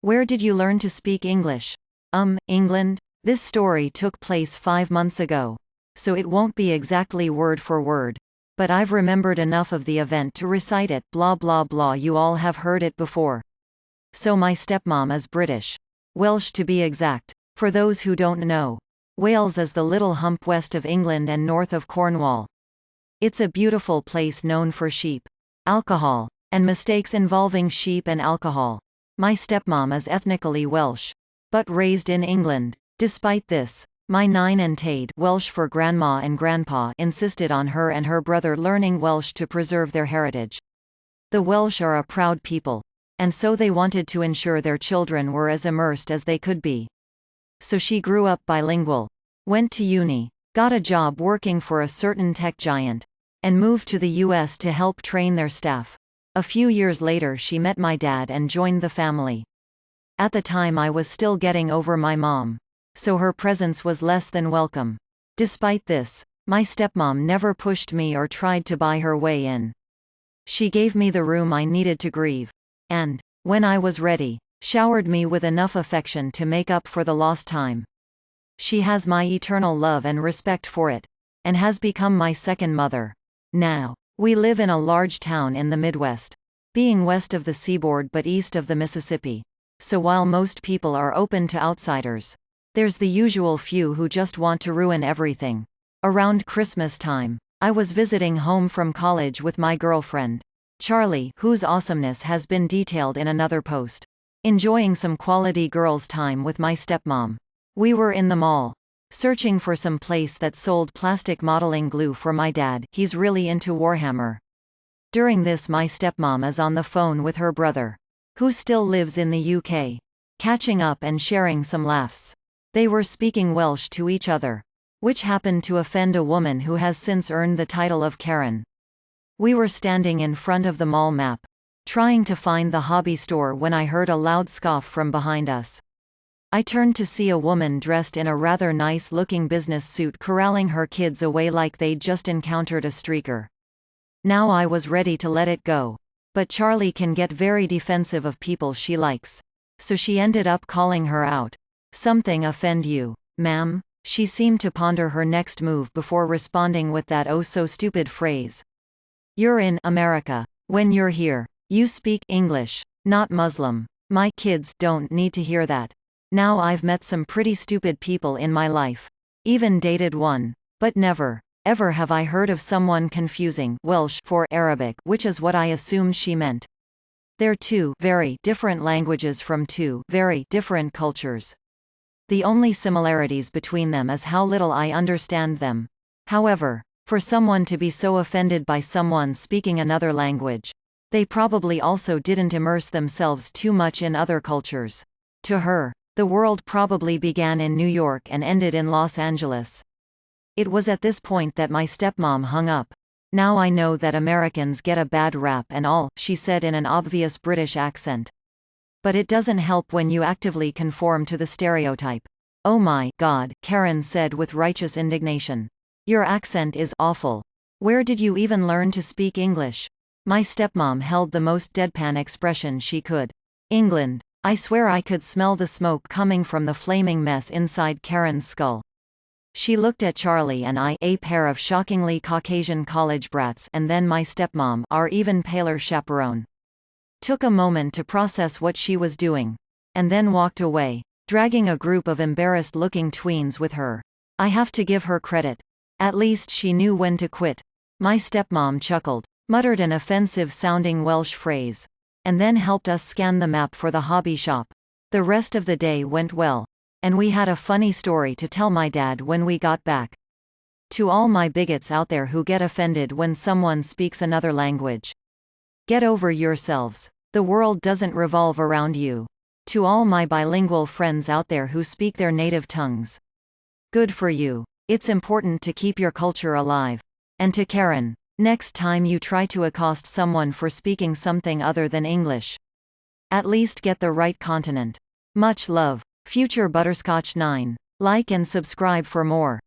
Where did you learn to speak English? England? This story took place 5 months ago, so it won't be exactly word for word. But I've remembered enough of the event to recite it. Blah blah blah. You all have heard it before. So my stepmom is British. Welsh to be exact. For those who don't know, Wales is the little hump west of England and north of Cornwall. It's a beautiful place known for sheep, alcohol, and mistakes involving sheep and alcohol. My stepmom is ethnically Welsh, but raised in England. Despite this, my nine and Tade, Welsh for grandma and grandpa, insisted on her and her brother learning Welsh to preserve their heritage. The Welsh are a proud people, and so they wanted to ensure their children were as immersed as they could be. So she grew up bilingual, went to uni, got a job working for a certain tech giant, and moved to the US to help train their staff. A few years later she met my dad and joined the family. At the time I was still getting over my mom, so her presence was less than welcome. Despite this, my stepmom never pushed me or tried to buy her way in. She gave me the room I needed to grieve, and, when I was ready, showered me with enough affection to make up for the lost time. She has my eternal love and respect for it, and has become my second mother. Now, we live in a large town in the Midwest, being west of the seaboard but east of the Mississippi. So while most people are open to outsiders, there's the usual few who just want to ruin everything. Around Christmas time, I was visiting home from college with my girlfriend, Charlie, whose awesomeness has been detailed in another post. Enjoying some quality girls' time with my stepmom. We were in the mall, searching for some place that sold plastic modeling glue for my dad. He's really into Warhammer. During this, my stepmom is on the phone with her brother, who still lives in the UK, catching up and sharing some laughs. They were speaking Welsh to each other, which happened to offend a woman who has since earned the title of Karen. We were standing in front of the mall map, trying to find the hobby store when I heard a loud scoff from behind us. I turned to see a woman dressed in a rather nice-looking business suit corralling her kids away like they'd just encountered a streaker. Now I was ready to let it go, but Charlie can get very defensive of people she likes, so she ended up calling her out. "Something offend you, ma'am?" She seemed to ponder her next move before responding with that oh-so-stupid phrase. "You're in America. When you're here, you speak English, not Muslim." My kids don't need to hear that. Now I've met some pretty stupid people in my life. Even dated one. But never, ever have I heard of someone confusing Welsh for Arabic, which is what I assumed she meant. They're two very different languages from two very different cultures. The only similarities between them is how little I understand them. However, for someone to be so offended by someone speaking another language, they probably also didn't immerse themselves too much in other cultures. To her, the world probably began in New York and ended in Los Angeles. It was at this point that my stepmom hung up. "Now I know that Americans get a bad rap and all," she said in an obvious British accent. "But it doesn't help when you actively conform to the stereotype." "Oh my God," Karen said with righteous indignation. "Your accent is awful. Where did you even learn to speak English?" My stepmom held the most deadpan expression she could. "England." I swear I could smell the smoke coming from the flaming mess inside Karen's skull. She looked at Charlie and I, a pair of shockingly Caucasian college brats, and then my stepmom, our even paler chaperone. Took a moment to process what she was doing, and then walked away, dragging a group of embarrassed-looking tweens with her. I have to give her credit. At least she knew when to quit. My stepmom chuckled, muttered an offensive-sounding Welsh phrase, and then helped us scan the map for the hobby shop. The rest of the day went well, and we had a funny story to tell my dad when we got back. To all my bigots out there who get offended when someone speaks another language, get over yourselves. The world doesn't revolve around you. To all my bilingual friends out there who speak their native tongues, good for you. It's important to keep your culture alive. And to Karen, next time you try to accost someone for speaking something other than English, at least get the right continent. Much love. Future Butterscotch 9. Like and subscribe for more.